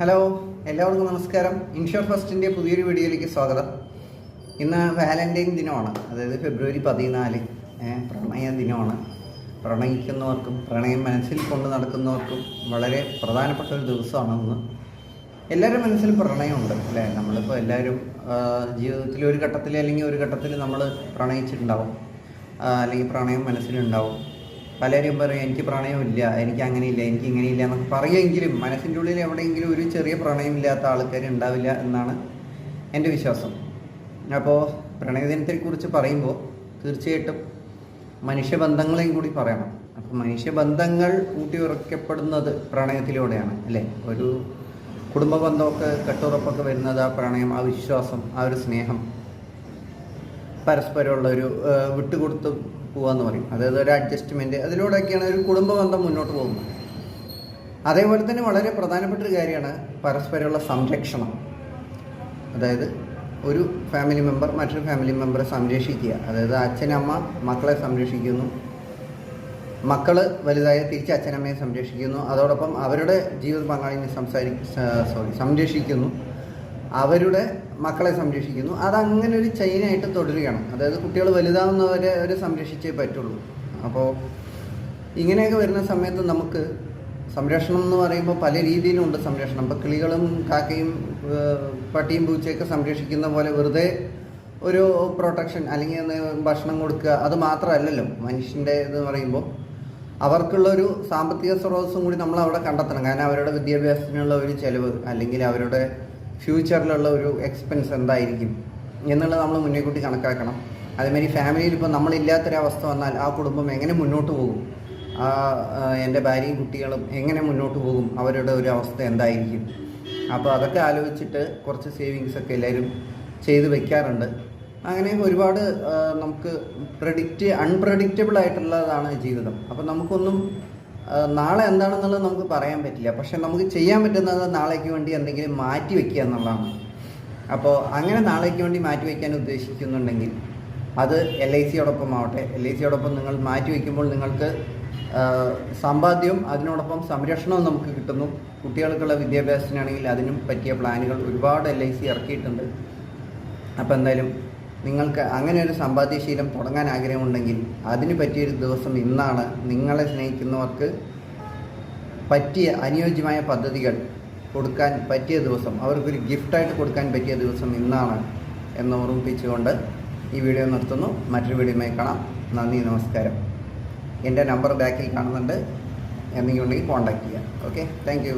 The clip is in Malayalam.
ഹലോ, എല്ലാവർക്കും നമസ്കാരം. ഇൻഷുർ ഫസ്റ്റിൻ്റെ പുതിയൊരു വീഡിയോയിലേക്ക് സ്വാഗതം. ഇന്ന് വാലന്റൈൻ ദിനമാണ്, അതായത് ഫെബ്രുവരി 14 പ്രണയ ദിനമാണ്. പ്രണയിക്കുന്നവർക്കും പ്രണയം മനസ്സിൽ കൊണ്ട് നടക്കുന്നവർക്കും വളരെ പ്രധാനപ്പെട്ട ഒരു ദിവസമാണ് ഇന്ന്. എല്ലാവരുടെ മനസ്സിൽ പ്രണയമുണ്ട് അല്ലേ? നമ്മളിപ്പോൾ എല്ലാവരും ജീവിതത്തിൽ ഒരു ഘട്ടത്തിൽ അല്ലെങ്കിൽ ഒരു ഘട്ടത്തിൽ നമ്മൾ പ്രണയിച്ചിട്ടുണ്ടാവും, അല്ലെങ്കിൽ പ്രണയം മനസ്സിലുണ്ടാവും. പലരും പറയും എനിക്ക് പ്രണയമില്ല, എനിക്ക് അങ്ങനെയില്ല, എനിക്ക് ഇങ്ങനെയില്ല എന്നൊക്കെ പറയുമെങ്കിലും മനസ്സിൻ്റെ ഉള്ളിൽ എവിടെയെങ്കിലും ഒരു ചെറിയ പ്രണയമില്ലാത്ത ആൾക്കാർ ഉണ്ടാവില്ല എന്നാണ് എൻ്റെ വിശ്വാസം. അപ്പോൾ പ്രണയദിനത്തെക്കുറിച്ച് പറയുമ്പോൾ തീർച്ചയായിട്ടും മനുഷ്യബന്ധങ്ങളെയും കൂടി പറയണം. അപ്പോൾ മനുഷ്യബന്ധങ്ങൾ ഊട്ടിയുറക്കപ്പെടുന്നത് പ്രണയത്തിലൂടെയാണ് അല്ലേ? ഒരു കുടുംബ ബന്ധമൊക്കെ കെട്ടുറപ്പൊക്കെ വരുന്നത് ആ പ്രണയം, ആ വിശ്വാസം, ആ ഒരു സ്നേഹം, പരസ്പരമുള്ള ഒരു വിട്ടുകൊടുത്ത് പോകാമെന്ന് പറയും. അതായത് ഒരു അഡ്ജസ്റ്റ്മെൻറ്റ്, അതിലൂടെയൊക്കെയാണ് ഒരു കുടുംബ ബന്ധം മുന്നോട്ട് പോകുന്നത്. അതേപോലെ തന്നെ വളരെ പ്രധാനപ്പെട്ട ഒരു കാര്യമാണ് പരസ്പരമുള്ള സംരക്ഷണം. അതായത് ഒരു ഫാമിലി മെമ്പർ മറ്റൊരു ഫാമിലി മെമ്പറെ സംരക്ഷിക്കുക. അതായത് അച്ഛനമ്മ മക്കളെ സംരക്ഷിക്കുന്നു, മക്കൾ വലുതായ തിരിച്ച് അച്ഛനമ്മയെ സംരക്ഷിക്കുന്നു, അതോടൊപ്പം അവരുടെ ജീവിത പങ്കാളിനെ സംരക്ഷിക്കുന്നു, അവരുടെ മക്കളെ സംരക്ഷിക്കുന്നു. അതങ്ങനെ ഒരു ചെയിനായിട്ട് തുടരുകയാണ്. അതായത് കുട്ടികൾ വലുതാവുന്നവരെ അവർ സംരക്ഷിച്ചേ പറ്റുള്ളൂ. അപ്പോൾ ഇങ്ങനെയൊക്കെ വരുന്ന സമയത്ത് നമുക്ക് സംരക്ഷണം എന്ന് പറയുമ്പോൾ പല രീതിയിലുണ്ട് സംരക്ഷണം. ഇപ്പോൾ കിളികളും കാക്കയും പട്ടിയും പൂച്ചയൊക്കെ സംരക്ഷിക്കുന്ന പോലെ വെറുതെ ഒരു പ്രൊട്ടക്ഷൻ അല്ലെങ്കിൽ ഭക്ഷണം കൊടുക്കുക അത് മാത്രമല്ലല്ലോ മനുഷ്യൻ്റെ എന്ന് പറയുമ്പോൾ. അവർക്കുള്ളൊരു സാമ്പത്തിക സ്രോതസ്സും കൂടി നമ്മൾ അവിടെ കണ്ടെത്തണം. കാരണം അവരുടെ വിദ്യാഭ്യാസത്തിനുള്ള ഒരു ചിലവ് അല്ലെങ്കിൽ അവരുടെ ഫ്യൂച്ചറിലുള്ള ഒരു എക്സ്പെൻസ് എന്തായിരിക്കും എന്നുള്ളത് നമ്മൾ മുന്നേ കൂട്ടി കണക്കാക്കണം. അതേമാതിരി ഫാമിലിയിൽ ഇപ്പോൾ നമ്മളില്ലാത്തൊരവസ്ഥ വന്നാൽ ആ കുടുംബം എങ്ങനെ മുന്നോട്ട് പോകും, എൻ്റെ ഭാര്യയും കുട്ടികളും എങ്ങനെ മുന്നോട്ട് പോകും, അവരുടെ ഒരു അവസ്ഥ എന്തായിരിക്കും. അപ്പോൾ അതൊക്കെ ആലോചിച്ചിട്ട് കുറച്ച് സേവിങ്സൊക്കെ എല്ലാവരും ചെയ്ത് വെക്കാറുണ്ട്. അങ്ങനെ ഒരുപാട് നമുക്ക് അൺപ്രഡിക്റ്റബിൾ ആയിട്ടുള്ളതാണ് ജീവിതം. അപ്പോൾ നമുക്കൊന്നും നാളെ എന്താണെന്നുള്ളത് നമുക്ക് പറയാൻ പറ്റില്ല. പക്ഷെ നമുക്ക് ചെയ്യാൻ പറ്റുന്നത് നാളേക്ക് വേണ്ടി എന്തെങ്കിലും മാറ്റി വയ്ക്കുക എന്നുള്ളതാണ്. അപ്പോൾ അങ്ങനെ നാളേക്ക് വേണ്ടി മാറ്റി വയ്ക്കാൻ ഉദ്ദേശിക്കുന്നുണ്ടെങ്കിൽ അത് LICയോടൊപ്പം ആവട്ടെ. LICയോടൊപ്പം നിങ്ങൾ മാറ്റി വയ്ക്കുമ്പോൾ നിങ്ങൾക്ക് സമ്പാദ്യവും അതിനോടൊപ്പം സംരക്ഷണവും നമുക്ക് കിട്ടുന്നു. കുട്ടികൾക്കുള്ള വിദ്യാഭ്യാസത്തിനാണെങ്കിൽ അതിനും പറ്റിയ പ്ലാനുകൾ ഒരുപാട് LIC ഇറക്കിയിട്ടുണ്ട്. അപ്പോൾ എന്തായാലും നിങ്ങൾക്ക് അങ്ങനെ ഒരു സമ്പാദ്യശീലം തുടങ്ങാൻ ആഗ്രഹമുണ്ടെങ്കിൽ അതിന് പറ്റിയൊരു ദിവസം ഇന്നാണ്. നിങ്ങളെ സ്നേഹിക്കുന്നവർക്ക് പറ്റിയ അനുയോജ്യമായ പദ്ധതികൾ കൊടുക്കാൻ പറ്റിയ ദിവസം, അവർക്കൊരു ഗിഫ്റ്റായിട്ട് കൊടുക്കാൻ പറ്റിയ ദിവസം ഇന്നാണ് എന്ന് ഓർമ്മിപ്പിച്ചുകൊണ്ട് ഈ വീഡിയോ നിർത്തുന്നു. മറ്റൊരു വീഡിയോയുമായി കാണാം. നന്ദി, നമസ്കാരം. എൻ്റെ നമ്പർ ബാക്കിൽ കാണുന്നുണ്ട്, എന്തെങ്കിലും ഉണ്ടെങ്കിൽ കോൺടാക്റ്റ് ചെയ്യാം. Okay, thank you.